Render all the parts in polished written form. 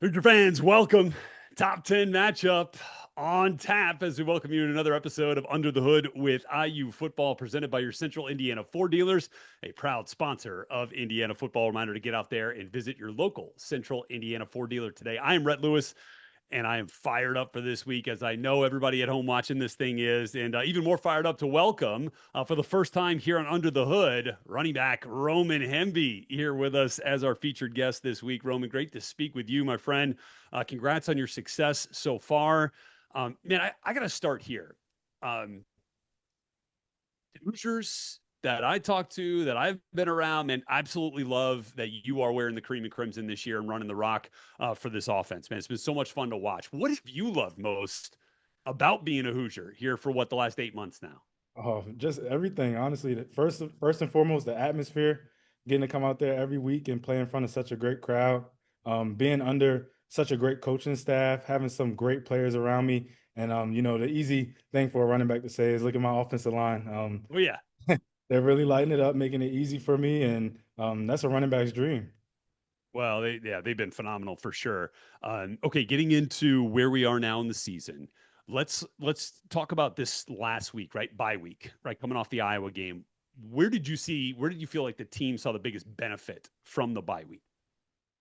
Hoosier fans, welcome. Top 10 matchup on tap as we welcome you to another episode of Under the Hood with IU Football, presented by your Central Indiana Ford dealers, a proud sponsor of Indiana football. Reminder to get out there and visit your local Central Indiana Ford dealer today. I am Rhett Lewis, and I am fired up for this week, as I know everybody at home watching this thing is, and even more fired up to welcome for the first time here on Under the Hood, running back Roman Hemby here with us as our featured guest this week. Roman, great to speak with you, my friend. Congrats on your success so far. Man, I got to start here. Um, Hoosiers that I talk to, that I've been around, man, absolutely love that you are wearing the cream and crimson this year and running the rock for this offense, man. It's been so much fun to watch. What have you loved most about being a Hoosier here for what, the last 8 months now? Oh, just everything. Honestly, first and foremost, the atmosphere, getting to come out there every week and play in front of such a great crowd, being under such a great coaching staff, having some great players around me, and the easy thing for a running back to say is look at my offensive line. Oh, yeah. They're really lighting it up, making it easy for me, and that's a running back's dream. Well, they've been phenomenal for sure. Okay, getting into where we are now in the season, let's talk about this last week, right? Bye week, right? Coming off the Iowa game, where did you feel like the team saw the biggest benefit from the bye week?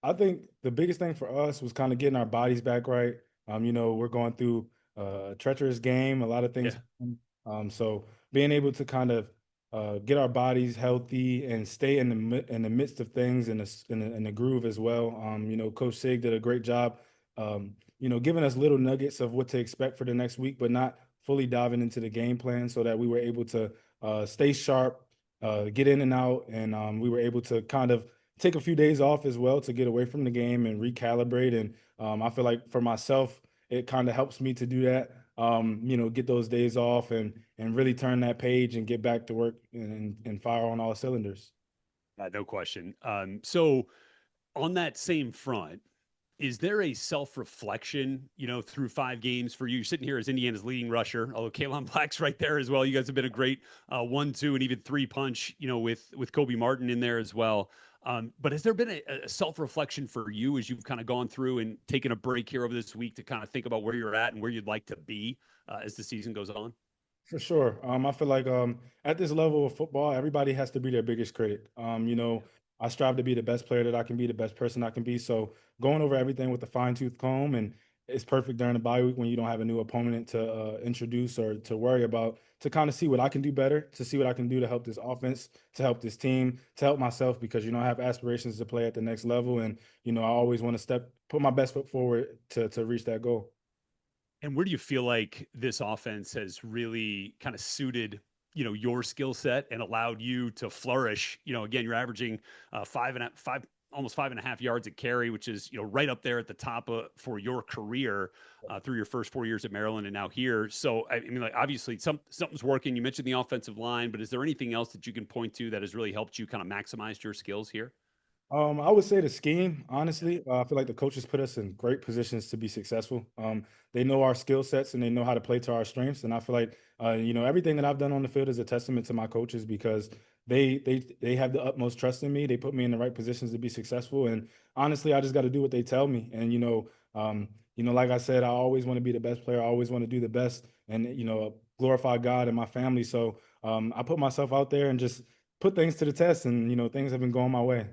I think the biggest thing for us was kind of getting our bodies back right. We're going through a treacherous game, a lot of things. Yeah. So being able to kind of get our bodies healthy and stay in in the midst of things in the groove as well. Coach Sig did a great job. Giving us little nuggets of what to expect for the next week, but not fully diving into the game plan, so that we were able to stay sharp, get in and out, and we were able to kind of take a few days off as well to get away from the game and recalibrate. And I feel like for myself, it kind of helps me to do that. Get those days off and really turn that page and get back to work and fire on all cylinders. No question. So on that same front, is there a self-reflection, through 5 games for you? You're sitting here as Indiana's leading rusher, although Kalen Black's right there as well. You guys have been a great 1, 2, and even 3 punch, with Kobe Martin in there as well. But has there been a self-reflection for you as you've kind of gone through and taken a break here over this week to kind of think about where you're at and where you'd like to be as the season goes on? For sure. I feel like at this level of football, everybody has to be their biggest critic. I strive to be the best player that I can be, the best person I can be. So going over everything with a fine tooth comb, and it's perfect during the bye week when you don't have a new opponent to introduce or to worry about, to kind of see what I can do better, to see what I can do to help this offense, to help this team, to help myself, because I have aspirations to play at the next level, and I always want to put my best foot forward to reach that goal. And where do you feel like this offense has really kind of suited, your skill set and allowed you to flourish? Again, you're averaging almost 5.5 yards a carry, which is, right up there at the top for your career through your first 4 years at Maryland and now here. So, I mean, like, obviously something's working. You mentioned the offensive line, but is there anything else that you can point to that has really helped you kind of maximize your skills here? I would say the scheme, honestly. I feel like the coaches put us in great positions to be successful. They know our skill sets and they know how to play to our strengths. And I feel like, everything that I've done on the field is a testament to my coaches, because they have the utmost trust in me. They put me in the right positions to be successful. And honestly, I just got to do what they tell me. And like I said, I always want to be the best player. I always want to do the best, and glorify God and my family. So I put myself out there and just put things to the test, and things have been going my way.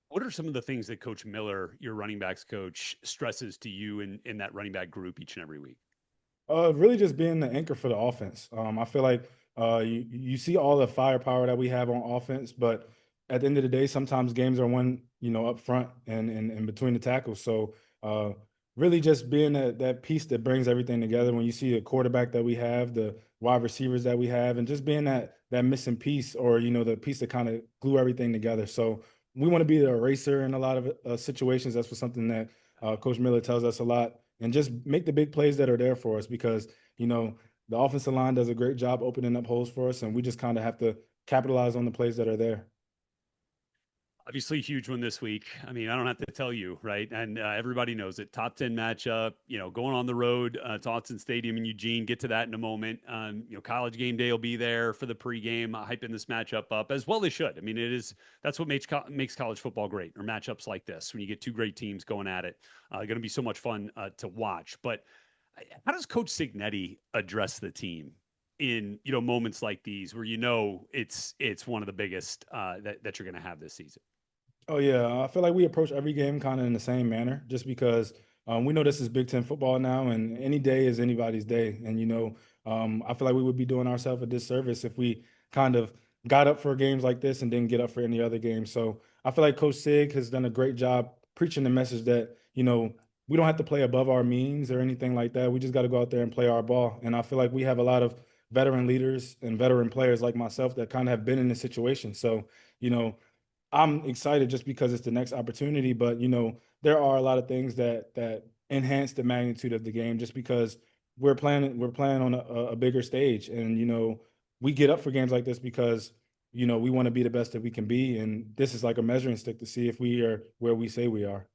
What are some of the things that Coach Miller, your running backs coach, stresses to you in that running back group each and every week? Really just being the anchor for the offense. I feel like you see all the firepower that we have on offense, but at the end of the day, sometimes games are won, up front and between the tackles. So really just being that piece that brings everything together. When you see the quarterback that we have, the wide receivers that we have, and just being that missing piece, or the piece that kind of glue everything together. So we want to be the eraser in a lot of situations. That's what something that Coach Miller tells us a lot, and just make the big plays that are there for us, because the offensive line does a great job opening up holes for us, and we just kind of have to capitalize on the plays that are there. Obviously, huge one this week. I mean, I don't have to tell you, right? And everybody knows it. Top 10 matchup, going on the road to Autzen Stadium in Eugene. Get to that in a moment. College game day will be there for the pregame, hyping this matchup up as well they should. I mean, that's what makes college football great, or matchups like this when you get two great teams going at it. Going to be so much fun to watch. But how does Coach Signetti address the team in moments like these where it's one of the biggest that you're going to have this season? Oh yeah, I feel like we approach every game kind of in the same manner, just because we know this is Big Ten football now, and any day is anybody's day. And I feel like we would be doing ourselves a disservice if we kind of got up for games like this and didn't get up for any other games. So I feel like Coach Sig has done a great job preaching the message that we don't have to play above our means or anything like that. We just got to go out there and play our ball. And I feel like we have a lot of veteran leaders and veteran players like myself that kind of have been in this situation. So you know I'm excited just because it's the next opportunity, but there are a lot of things that enhance the magnitude of the game just because we're playing on a bigger stage, and we get up for games like this because we want to be the best that we can be, and this is like a measuring stick to see if we are where we say we are.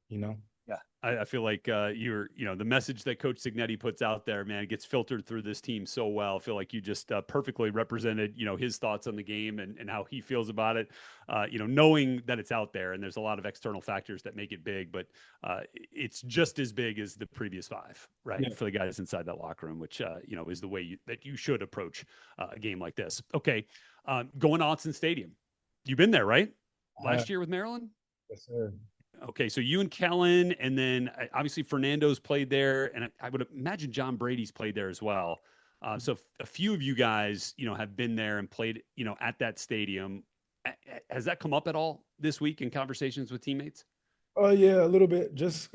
Yeah, I feel like the message that Coach Signetti puts out there, man, it gets filtered through this team so well. I feel like you just perfectly represented, his thoughts on the game and how he feels about it. Knowing that it's out there and there's a lot of external factors that make it big, but it's just as big as the previous five, right? Yeah. For the guys inside that locker room, which is the way that you should approach a game like this. Okay, going to Autzen Stadium, you've been there, right? Uh, Last year with Maryland. yes, sir. Okay, so you and Kellen, and then obviously Fernando's played there, and I would imagine John Brady's played there as well. So a few of you guys, have been there and played, at that stadium. Has that come up at all this week in conversations with teammates? Oh yeah, a little bit. Just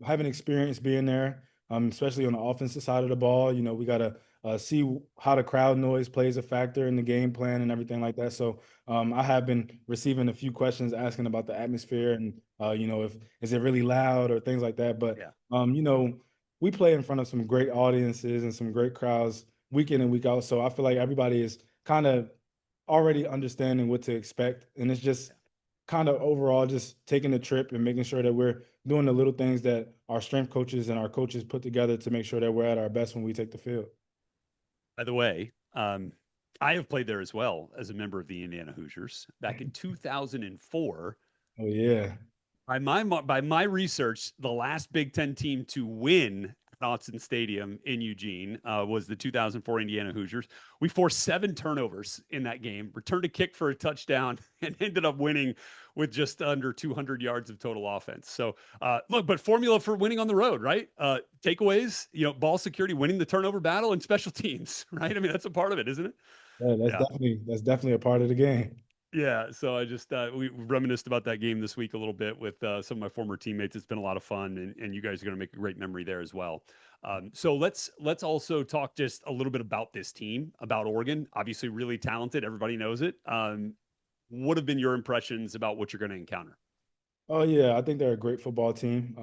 having experience being there, especially on the offensive side of the ball. We gotta see how the crowd noise plays a factor in the game plan and everything like that. So I have been receiving a few questions asking about the atmosphere and if is it really loud or things like that. But Yeah. we play in front of some great audiences and some great crowds week in and week out. So I feel like everybody is kind of already understanding what to expect, and it's just kind of overall just taking the trip and making sure that we're doing the little things that our strength coaches and our coaches put together to make sure that we're at our best when we take the field. By the way, I have played there as well as a member of the Indiana Hoosiers back in 2004. Oh yeah. By my research, the last Big Ten team to win at Autzen Stadium in Eugene was the 2004 Indiana Hoosiers. We forced 7 turnovers in that game, returned a kick for a touchdown, and ended up winning with just under 200 yards of total offense. So, look, but formula for winning on the road, right? Takeaways, ball security, winning the turnover battle, and special teams, right? I mean, that's a part of it, isn't it? Yeah, that's Yeah. definitely a part of the game. Yeah, so I just we reminisced about that game this week a little bit with some of my former teammates. It's been a lot of fun, and you guys are going to make a great memory there as well. So let's also talk just a little bit about this team, about Oregon. Obviously, really talented. Everybody knows it. What have been your impressions about what you're going to encounter? Oh yeah, I think they're a great football team.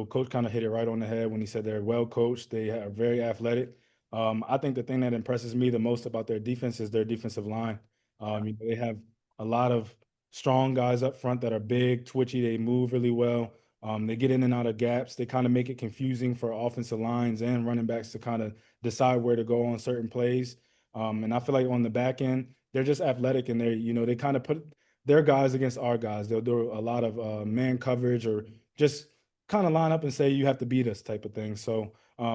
Coach kind of hit it right on the head when he said they're well coached. They are very athletic. I think the thing that impresses me the most about their defense is their defensive line. Yeah, They have a lot of strong guys up front that are big, twitchy. They move really well. They get in and out of gaps. They kind of make it confusing for offensive lines and running backs to kind of decide where to go on certain plays. And I feel like on the back end, they're just athletic, and they kind of put their guys against our guys. They'll do a lot of man coverage or just kind of line up and say you have to beat us type of thing. So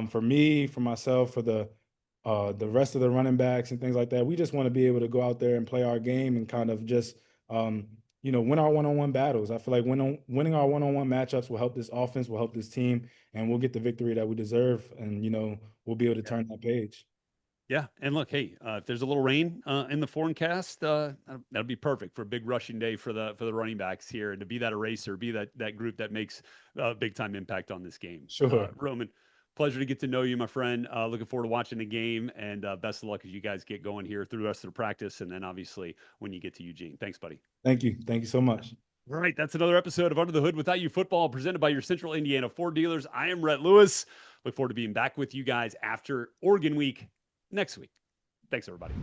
for me, for myself, for the rest of the running backs and things like that, we just want to be able to go out there and play our game and kind of just win our one-on-one battles. I feel like winning our one-on-one matchups will help this offense, will help this team, and we'll get the victory that we deserve. And we'll be able to yeah, turn that page. yeah. And look, hey, if there's a little rain in the forecast, that'll be perfect for a big rushing day for the running backs here, and to be that eraser, be that group that makes a big time impact on this game. Sure. Roman, pleasure to get to know you, my friend. Looking forward to watching the game, and best of luck as you guys get going here through the rest of the practice, and then obviously when you get to Eugene. Thanks, buddy. Thank you. Thank you so much. All right, that's another episode of Under the Hood with IU Football, presented by your Central Indiana Ford dealers. I am Rhett Lewis. Look forward to being back with you guys after Oregon week next week. Thanks, everybody.